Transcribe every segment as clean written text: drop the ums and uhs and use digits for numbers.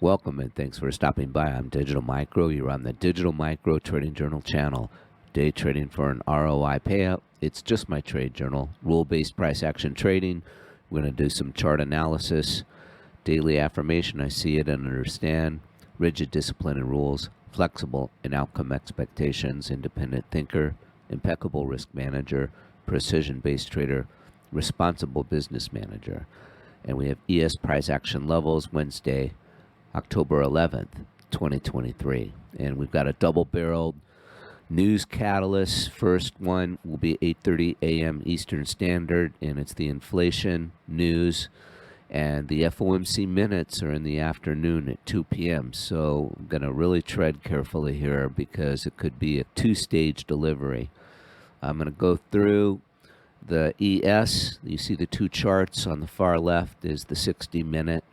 Welcome and thanks for stopping by. I'm Digital Micro. You're on the Digital Micro Trading Journal channel. Day trading for an ROI payout. It's just my trade journal. Rule-based price action trading. We're going to do some chart analysis. Daily affirmation. I see it and understand. Rigid discipline and rules. Flexible in outcome expectations. Independent thinker. Impeccable risk manager. Precision-based trader. Responsible business manager. And we have ES price action levels Wednesday, October 11th, 2023. And we've got a double-barreled news catalyst. First one will be 8:30 a.m. Eastern Standard, and it's the inflation news. And the FOMC minutes are in the afternoon at 2 p.m. So I'm going to really tread carefully here because it could be a two-stage delivery. I'm going to go through the ES. You see the two charts. On the far left is the 60-minute.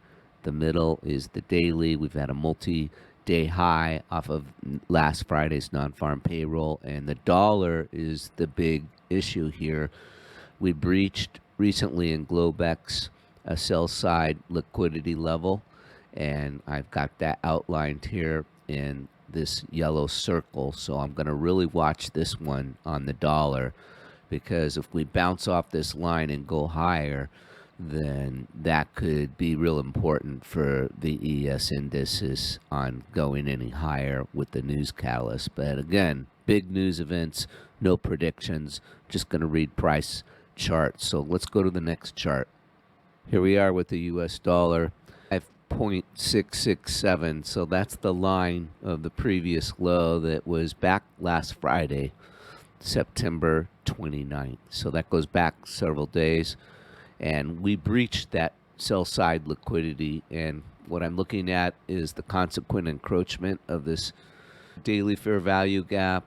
The middle is the daily. We've had a multi-day high off of last Friday's non-farm payroll, and the dollar is the big issue here. We breached recently in Globex a sell-side liquidity level, and I've got that outlined here in this yellow circle. So I'm going to really watch this one on the dollar, because if we bounce off this line and go higher, then that could be real important for the ES indices on going any higher with the news catalyst. But again, big news events, no predictions, just going to read price charts. So let's go to the next chart. Here we are with the US dollar, 5.667. So that's the line of the previous low that was back last Friday, September 29th. So that goes back several days. And we breached that sell-side liquidity, and what I'm looking at is the consequent encroachment of this daily fair value gap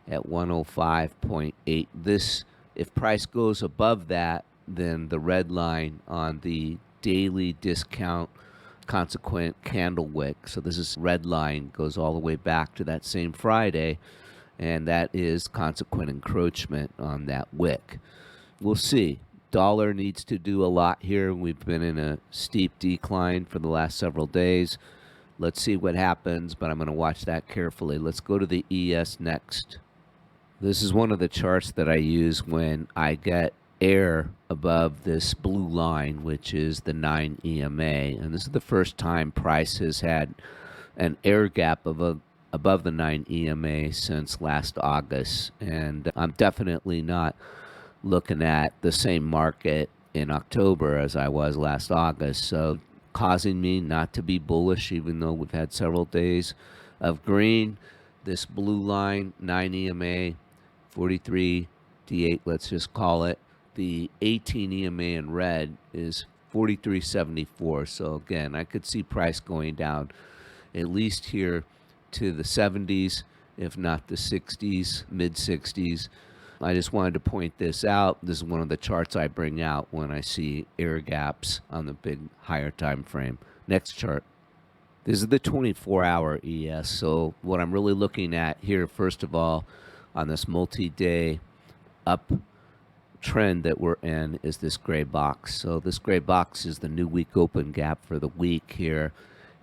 at 105.8. This, if price goes above that, then the red line on the daily discount consequent candle wick, so this is red line, goes all the way back to that same Friday, and that is consequent encroachment on that wick. We'll see. Dollar needs to do a lot here. We've been in a steep decline for the last several days. Let's see what happens, but I'm going to watch that carefully. Let's go to the ES next. This is one of the charts that I use when I get air above this blue line, which is the 9 EMA. And this is the first time price has had an air gap above the 9 EMA since last August. And I'm definitely not looking at the same market in October as I was last August, so causing me not to be bullish, even though we've had several days of green. This blue line, 9 EMA, 43 D8, let's just call it. The 18 EMA in red is 43.74. So again, I could see price going down at least here to the 70s, if not the 60s, mid 60s. I just wanted to point this out. This is one of the charts I bring out when I see air gaps on the big higher time frame. Next chart. This is the 24-hour ES. So what I'm really looking at here, first of all, on this multi-day up trend that we're in, is this gray box. So this gray box is the new week open gap for the week here,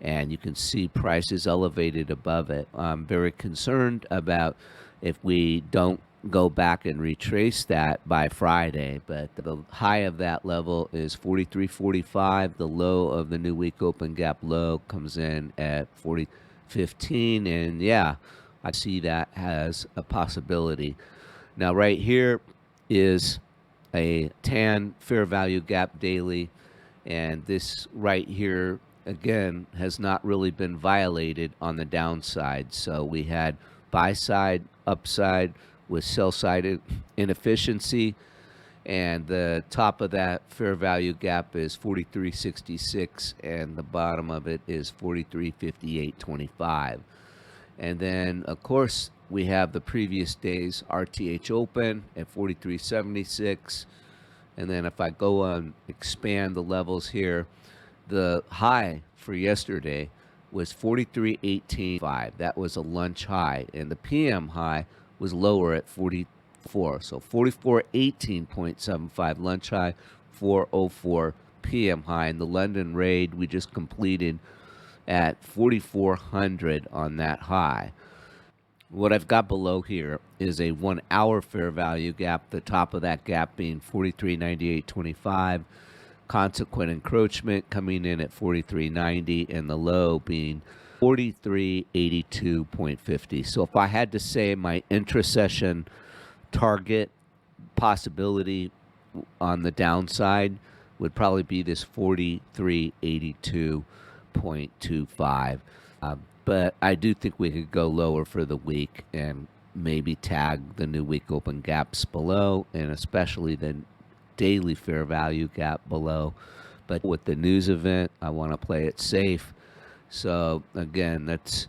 and you can see price is elevated above it. I'm very concerned about if we don't go back and retrace that by Friday, but the high of that level is 43.45. The low of the new week open gap low comes in at 40.15, and yeah, I see that as a possibility. Now right here is a tan fair value gap daily, and this right here again has not really been violated on the downside. So we had buy side upside with sell-side inefficiency, and the top of that fair value gap is 43.66, and the bottom of it is 43.5825. And then, of course, we have the previous day's RTH open at 43.76, and then if I go on expand the levels here, the high for yesterday was 43.18.5. That was a lunch high, and the PM high was lower at 44. So 44.18.75 lunch high, 404 PM high. And the London raid we just completed at 4,400 on that high. What I've got below here is a 1 hour fair value gap, the top of that gap being 43.9825, consequent encroachment coming in at 43.90, and the low being 43.82.50. So if I had to say my intra-session target possibility on the downside would probably be this 43.82.25. But I do think we could go lower for the week and maybe tag the new week open gaps below, and especially the daily fair value gap below. But with the news event, I want to play it safe. So again, that's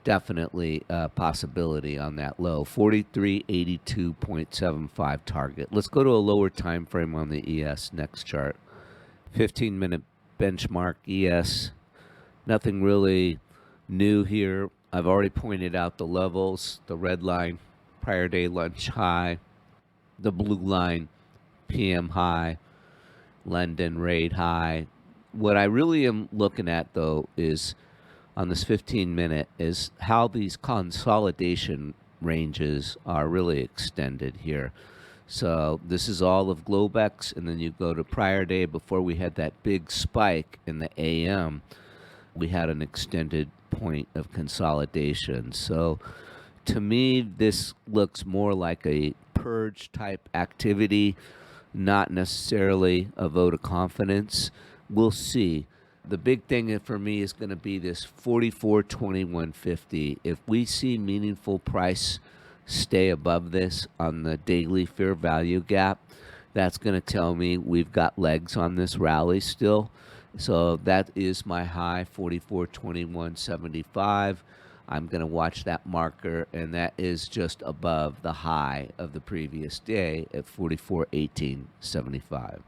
definitely a possibility on that low 43.82.75 target. Let's go to a lower time frame on the ES next chart. 15-minute benchmark ES. Nothing really new here. I've already pointed out the levels, the red line, prior day lunch high, the blue line, PM high, London rate high. What I really am looking at, though, is on this 15-minute is how these consolidation ranges are really extended here. So this is all of Globex, and then you go to prior day before we had that big spike in the AM. We had an extended point of consolidation. So to me, this looks more like a purge type activity, not necessarily a vote of confidence. We'll see. The big thing for me is going to be this 44.2150. If we see meaningful price stay above this on the daily fair value gap, that's going to tell me we've got legs on this rally still. So that is my high, 44.2175. I'm going to watch that marker, and that is just above the high of the previous day at 44.1875.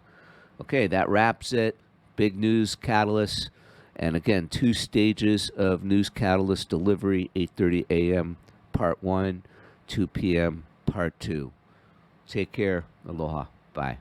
Okay, that wraps it. Big news catalyst. And again, 2 stages of news catalyst delivery, 8:30 a.m. part 1, 2 p.m. part 2. Take care. Aloha. Bye.